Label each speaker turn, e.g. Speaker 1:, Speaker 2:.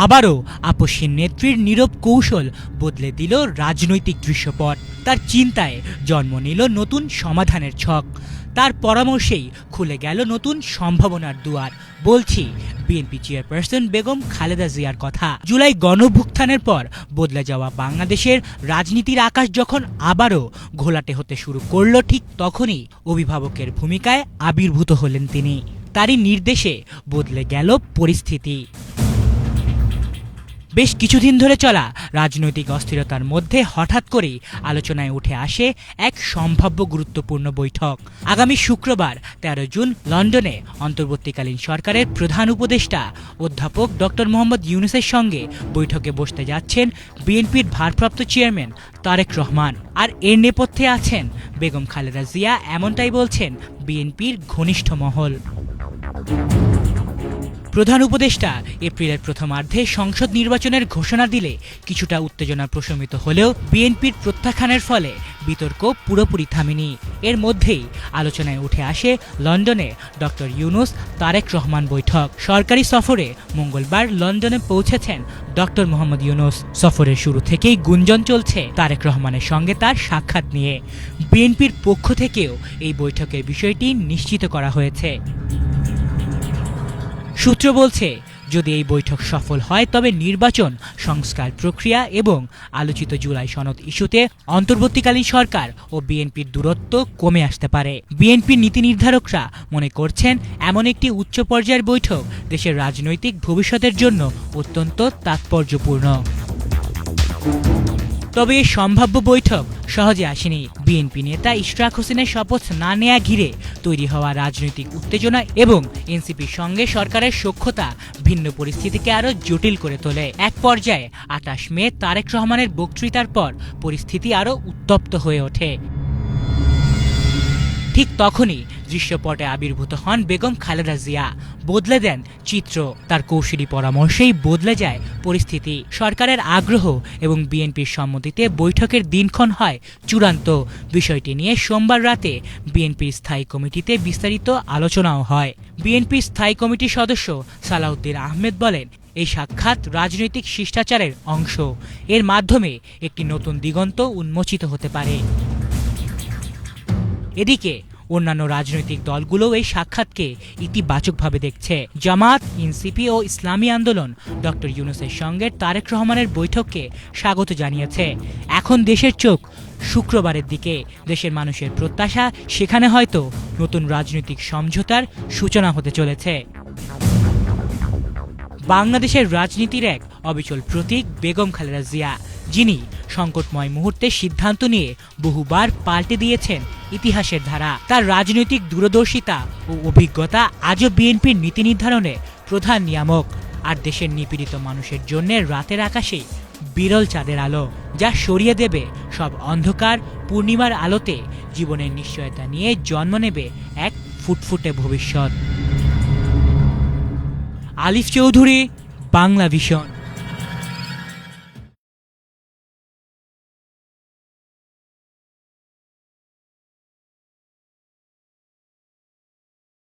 Speaker 1: আবারও আপসহীন নেত্রীর নীরব কৌশল বদলে দিল রাজনৈতিক দৃশ্যপট। তার চিন্তায় জন্ম নিল নতুন সমাধানের ছক। তার পরামর্শেই খুলে গেল নতুন সম্ভাবনার দুয়ার। বলছি বিএনপি চেয়ারপারসন বেগম খালেদা জিয়ার কথা। জুলাই গণঅভ্যুত্থানের পর বদলে যাওয়া বাংলাদেশের রাজনীতির আকাশ যখন আবারও ঘোলাটে হতে শুরু করল, ঠিক তখনই অভিভাবকের ভূমিকায় আবির্ভূত হলেন তিনি। তারই নির্দেশে বদলে গেল পরিস্থিতি। বেশ কিছুদিন ধরে চলা রাজনৈতিক অস্থিরতার মধ্যে হঠাৎ করেই আলোচনায় উঠে আসে এক সম্ভাব্য গুরুত্বপূর্ণ বৈঠক। আগামী শুক্রবার 13 জুন লন্ডনে অন্তর্বর্তীকালীন সরকারের প্রধান উপদেষ্টা অধ্যাপক ডক্টর মোহাম্মদ ইউনূসের সঙ্গে বৈঠকে বসতে যাচ্ছেন বিএনপির ভারপ্রাপ্ত চেয়ারম্যান তারেক রহমান। আর এর নেপথ্যে আছেন বেগম খালেদা জিয়া, এমনটাই বলছেন বিএনপির ঘনিষ্ঠ মহল। প্রধান উপদেষ্টা এপ্রিলের প্রথমার্ধে সংসদ নির্বাচনের ঘোষণা দিলে কিছুটা উত্তেজনা প্রশমিত হলেও বিএনপির প্রত্যাখ্যানের ফলে বিতর্ক পুরোপুরি থামেনি। এর মধ্যেই আলোচনায় উঠে আসে লন্ডনে ডক্টর ইউনূস তারেক রহমান বৈঠক। সরকারি সফরে মঙ্গলবার লন্ডনে পৌঁছেছেন ডক্টর মোহাম্মদ ইউনূস। সফরের শুরু থেকেই গুঞ্জন চলছে তারেক রহমানের সঙ্গে তার সাক্ষাৎ নিয়ে। বিএনপির পক্ষ থেকেও এই বৈঠকের বিষয়টি নিশ্চিত করা হয়েছে। সূত্র বলছে, যদি এই বৈঠক সফল হয় তবে নির্বাচন সংস্কার প্রক্রিয়া এবং আলোচিত জুলাই সনদ ইস্যুতে অন্তর্বর্তীকালীন সরকার ও বিএনপির দূরত্ব কমে আসতে পারে। বিএনপির নীতি নির্ধারকরা মনে করছেন এমন একটি উচ্চ পর্যায়ের বৈঠক দেশের রাজনৈতিক ভবিষ্যতের জন্য অত্যন্ত তাৎপর্যপূর্ণ। তবে এই সম্ভাব্য বৈঠক সহজে আসেনি। বিএনপি নেতা ইশরাক হোসেনের শপথ না নেয়া ঘিরে তৈরি হওয়া রাজনৈতিক উত্তেজনা এবং এনসিপির সঙ্গে সরকারের সখ্যতা ভিন্ন পরিস্থিতিকে আরও জটিল করে তোলে। এক পর্যায়ে 28 মে তারেক রহমানের বক্তৃতার পর পরিস্থিতি আরও উত্তপ্ত হয়ে ওঠে। ঠিক তখনই দৃশ্যপটে আবির্ভূত হন বেগম খালেদা জিয়া। বদলে দেন চিত্র। তার কৌশলী পরামর্শেই বদলে যায় পরিস্থিতি। সরকারের আগ্রহ এবং বিএনপির সম্মতিতে বৈঠকের দিনক্ষণ হয় চূড়ান্ত। বিষয়টি নিয়ে সোমবার রাতে বিএনপির স্থায়ী কমিটিতে বিস্তারিত আলোচনাও হয়। বিএনপির স্থায়ী কমিটির সদস্য সালাউদ্দিন আহমেদ বলেন, এই সাক্ষাৎ রাজনৈতিক শিষ্টাচারের অংশ। এর মাধ্যমে একটি নতুন দিগন্ত উন্মোচিত হতে পারে। এদিকে অন্যান্য রাজনৈতিক দলগুলোও এই সাক্ষাৎকে ইতিবাচকভাবে দেখছে। জামাত, এনসিপি ও ইসলামী আন্দোলন ডক্টর ইউনূসের সঙ্গে তারেক রহমানের বৈঠককে স্বাগত জানিয়েছে। এখন দেশের চোখ শুক্রবারের দিকে। দেশের মানুষের প্রত্যাশা, সেখানে হয়তো নতুন রাজনৈতিক সমঝোতার সূচনা হতে চলেছে। বাংলাদেশের রাজনীতির এক অবিচল প্রতীক বেগম খালেদা জিয়া, যিনি সংকটময় মুহূর্তে সিদ্ধান্ত নিয়ে বহুবার পাল্টে দিয়েছেন ইতিহাসের ধারা। তার রাজনৈতিক দূরদর্শিতা ও অভিজ্ঞতা আজও বিএনপির নীতি নির্ধারণে প্রধান নিয়ামক। আর দেশের নিপীড়িত মানুষের জন্য রাতের আকাশে বিরল চাঁদের আলো, যা সরিয়ে দেবে সব অন্ধকার। পূর্ণিমার আলোতে জীবনের নিশ্চয়তা নিয়ে জন্ম নেবে এক ফুটফুটে ভবিষ্যৎ। আলিফ চৌধুরী, বাংলা ভিশন।